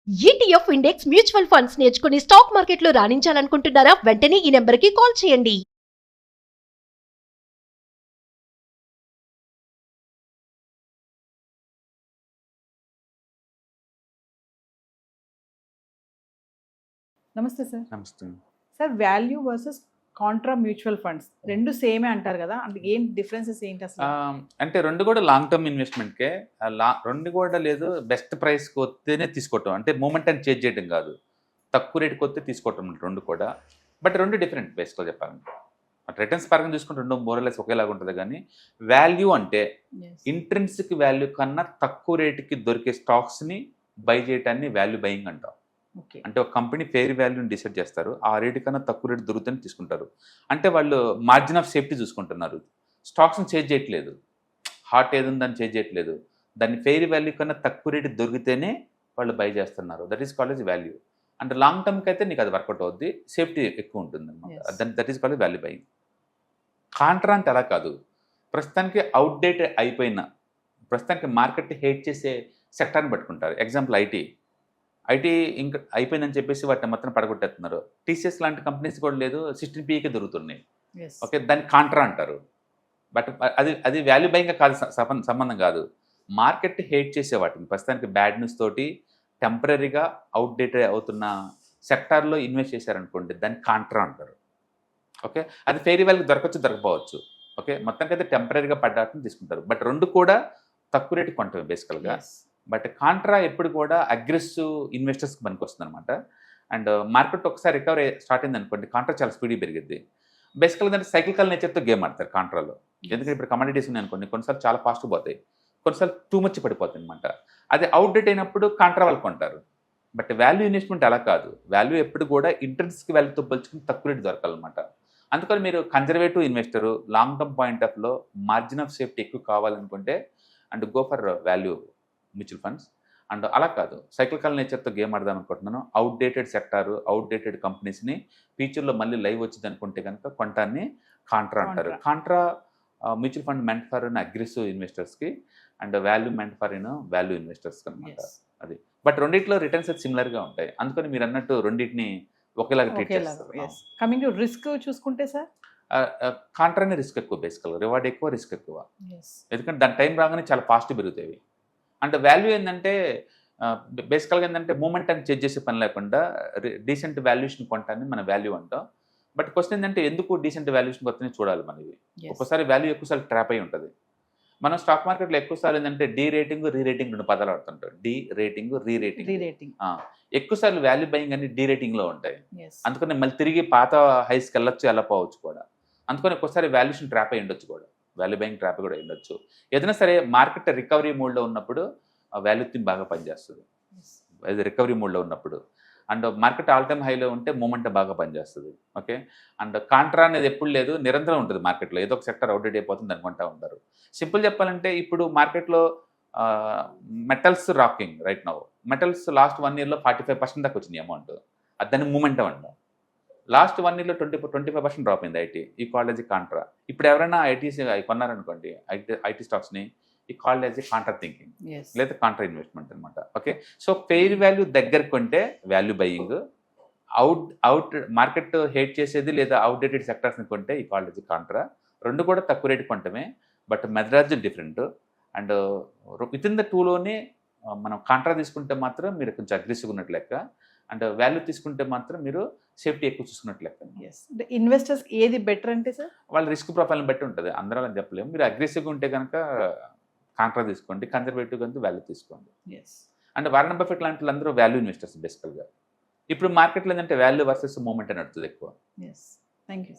ETF index mutual funds నేర్చుకుని stock మార్కెట్లో రాణించాలనుకుంటున్నారా? వెంటనే ఈ నెంబర్కి కాల్ చేయండి. నమస్తే సార్. నమస్తే. Sir, value versus Contra mutual funds రెండు సేమే అంటారు కదా, అంటే ఏం డిఫరెన్సెస్ ఏంటి అసలు? అంటే రెండు కూడా లాంగ్ టర్మ్ ఇన్వెస్ట్మెంట్కే. రెండు కూడా లేదు, బెస్ట్ ప్రైస్కి వస్తేనే తీసుకోవటం, అంటే మూమెంట్ అని చేంజ్ చేయడం కాదు, తక్కువ రేటుకి వస్తే తీసుకోవటం రెండు కూడా. బట్ రెండు డిఫరెంట్ బేస్లో చెప్పాలంటే. రిటర్న్స్ పరంగా చూసుకుంటే రెండు మోరలెస్ ఒకేలాగా ఉంటుంది, కానీ వాల్యూ అంటే ఇంట్రెన్సిక్ వాల్యూ కన్నా తక్కువ రేటుకి దొరికే స్టాక్స్ని బై చేయటాన్ని వాల్యూ బయింగ్ అంటాం. అంటే ఒక కంపెనీ ఫెయిర్ వాల్యూని డిసైడ్ చేస్తారు, ఆ రేటు కన్నా తక్కువ రేటు దొరుకుతుందని తీసుకుంటారు. అంటే వాళ్ళు మార్జిన్ ఆఫ్ సేఫ్టీ చూసుకుంటున్నారు, స్టాక్స్ని చేంజ్ చేయట్లేదు, హాట్ ఏది ఉందని చేంజ్ చేయట్లేదు, దాన్ని ఫెయిర్ వాల్యూ కన్నా తక్కువ రేటు దొరికితేనే వాళ్ళు బై చేస్తున్నారు. That is called value. అంటే లాంగ్ టర్మ్కి అయితే నీకు అది వర్కౌట్ అవుద్ది, సేఫ్టీ ఎక్కువ ఉంటుంది అనమాట. That is called value buying. Contra అంటే అలా కాదు, ప్రస్తుతానికి అవుట్డేట్ అయిపోయిన, ప్రస్తుతానికి మార్కెట్ హేట్ చేసే సెక్టార్ని పట్టుకుంటారు. ఎగ్జాంపుల్ ఐటీ ఇంకా అయిపోయిందని చెప్పేసి వాటిని మొత్తం పడగొట్టేస్తున్నారు. టీసీఎస్ లాంటి కంపెనీస్ కూడా లేదు, 16PE దొరుకుతున్నాయి. ఓకే, దాన్ని కాంట్రా అంటారు. బట్ అది వాల్యూ బయింగ్ కాదు, సంబంధం కాదు. మార్కెట్ హేట్ చేసే వాటిని, ప్రస్తుతానికి బ్యాడ్ న్యూస్ తోటి టెంపరీగా అవుట్డేటెడ్ అవుతున్న సెక్టార్లో ఇన్వెస్ట్ చేశారనుకోండి, దాన్ని కాంట్రా అంటారు. ఓకే, అది ఫెయిర్ వాల్యూ దొరకచ్చు, దొరకపోవచ్చు. ఓకే, మొత్తానికి అయితే టెంపరీగా పడ్డాటని తీసుకుంటారు. బట్ రెండు కూడా తక్కువ రేటు కొంటాం బేసికల్గా. బట్ కాంట్రా ఎప్పుడు కూడా అగ్రెసివ్ ఇన్వెస్టర్స్కి పనికి వస్తుంది అనమాట. అండ్ మార్కెట్ ఒకసారి రికవరీ స్టార్ట్ అయింది అనుకోండి, కాంట్రా చాలా స్పీడ్గా పెరిగింది. బేసికల్గా అంటే సైక్లికల్ నేచర్తో గేమ్ ఆడతారు కాంట్రాలో. ఎందుకంటే ఇప్పుడు కమోడిటీస్ ఉన్నాయి అనుకోండి, కొన్నిసార్లు చాలా ఫాస్ట్గా పోతాయి, కొన్నిసార్లు టూ మచ్ పడిపోతాయి అనమాట. అది అవుట్డేట్ అయినప్పుడు కాంట్రా వాళ్ళు కొంటారు. బట్ వాల్యూ ఇన్వెస్ట్మెంట్ అలా కాదు, వాల్యూ ఎప్పుడు కూడా ఇంట్రెన్సిక్ వాల్యూతో పోల్చుకుని తక్కువ రేటు దొరకాలన్నమాట. అందుకని మీరు conservative investor, long term point ఆఫ్లో మార్జిన్ ఆఫ్ సేఫ్టీ ఎక్కువ కావాలనుకుంటే and go for value mutual funds. And అలా కాదు, సైక్లికల్ నేచర్తో గేమ్ ఆడదాం అనుకుంటున్నాను, అవుట్డేటెడ్ సెక్టారు, అవుట్డేటెడ్ కంపెనీస్ని ఫ్యూచర్లో మళ్ళీ లైవ్ వచ్చింది అనుకుంటే కనుక కొంటాన్ని కాంట్రా అంటారు. Contra mutual fund meant for aggressive ఇన్వెస్టర్స్కి, and value meant for value ఇన్వెస్టర్స్కి అనమాట. అది బట్ రెండింటిలో రిటర్న్స్ సిమిలర్గా ఉంటాయి, అందుకని మీరు అన్నట్టు రెండింటిని ఒకేలాగా ట్రీట్ చేస్తారు. కమింగ్ టు రిస్క్ చూసుకుంటే సార్, కాంట్రానే రిస్క్ ఎక్కువ, బేసికల్గా రివార్డ్ ఎక్కువ, రిస్క్ ఎక్కువ. ఎందుకంటే దాని టైం రాగానే చాలా ఫాస్ట్ పెరుగుతాయి. అంటే వాల్యూ ఏంటంటే బేసికల్గా ఏంటంటే మూమెంట్ అని చేంజ్ చేసే పని లేకుండా డీసెంట్ వాల్యూషన్ కొంటాన్ని మన వాల్యూ అంటాం. బట్ క్వశ్చన్ ఏంటంటే ఎందుకు డీసెంట్ వాల్యూషన్ కొత్తనే చూడాలి మనది. ఒక్కసారి వాల్యూ ఎక్కువసార్లు ట్రాప్ అయి ఉంటుంది. మనం స్టాక్ మార్కెట్లో ఎక్కువసార్లు ఏంటంటే డీ రేటింగ్, రీ రేటింగ్ రెండు పదాలు ఆడుతుంటాం. డీ రేటింగ్, రీ రేటింగ్. ఎక్కువసార్లు వాల్యూ బయింగ్ అన్ని డీ రేటింగ్లో ఉంటాయి. అందుకని మళ్ళీ తిరిగి పాత హైస్కి వెళ్ళొచ్చు, వెళ్ళకపోవచ్చు కూడా. అందుకని ఒక్కసారి వాల్యూషన్ ట్రాప్ అయి ఉండొచ్చు కూడా, వాల్యూ బయింగ్ ట్రాప్ కూడా ఉండొచ్చు. ఏదైనా సరే మార్కెట్ రికవరీ మోడ్లో ఉన్నప్పుడు వాల్యూ థీమ్ బాగా పనిచేస్తుంది, అది రికవరీ మోడ్లో ఉన్నప్పుడు. అండ్ మార్కెట్ ఆల్ టైమ్ హైలో ఉంటే మూమెంట్ బాగా పనిచేస్తుంది. ఓకే, అండ్ కాంట్రా అనేది ఎప్పుడు లేదు, నిరంతరం ఉంటుంది మార్కెట్లో. ఏదో ఒక సెక్టర్ అవుట్డేట్ అయిపోతుంది అనుకుంటా ఉంటారు. సింపుల్ చెప్పాలంటే ఇప్పుడు మార్కెట్లో metals rocking right now. Metals last 1 yearలో 45% దాకా వచ్చింది అమౌంట్, దాన్ని మూమెంటం అంటాం. లాస్ట్ 1 yearలో 25% డ్రాప్ అయింది ఐటీ, ఈ కాల్డ్ యాజ్ కాంట్రా. ఇప్పుడు ఎవరైనా ఐటీసీ కొన్నారనుకోండి, ఐటీ స్టాక్స్ని, ఈ కాల్డ్ యాజ్ కాంట్రా థింకింగ్ లేదా కాంట్రా ఇన్వెస్ట్మెంట్ అనమాట. ఓకే, సో ఫెయిర్ వాల్యూ దగ్గర కొంటే value buying, out market hate చేసేది లేదా అవుట్డేటెడ్ సెక్టర్స్ని కొంటే ఈ కాల్డ్ యాజ్ కాంట్రా. రెండు కూడా తక్కువ రేటు కొంటమే, but methodology different. And with in the టూలోనే మనం కాంట్రా తీసుకుంటే మాత్రం మీరు కొంచెం అగ్రెసివ్గా ఉన్నట్లు లెక్క, అండ్ వాల్యూ తీసుకుంటే మాత్రం మీరు సేఫ్టీ ఎక్కువ చూసుకున్నట్లు లెక్క. ఇన్వెస్టర్స్ ఏది బెటర్ అంటే సార్, వాళ్ళ రిస్క్ ప్రొఫైల్ని బట్టి ఉంటుంది, అందరూ అని చెప్పలేము. మీరు అగ్రెసివ్గా ఉంటే కనుక కాంట్రా తీసుకోండి, కన్జర్వేటివ్గా ఉంటే వాల్యూ తీసుకోండి. అండ్ వారెన్ బఫెట్ లాంటి వాళ్ళందరూ వాల్యూ ఇన్వెస్టర్స్ బేసికల్గా. ఇప్పుడు మార్కెట్లో ఏంటంటే వాల్యూ వర్సెస్ మూమెంట్ అని నడుస్తుంది ఎక్కువ. Thank you.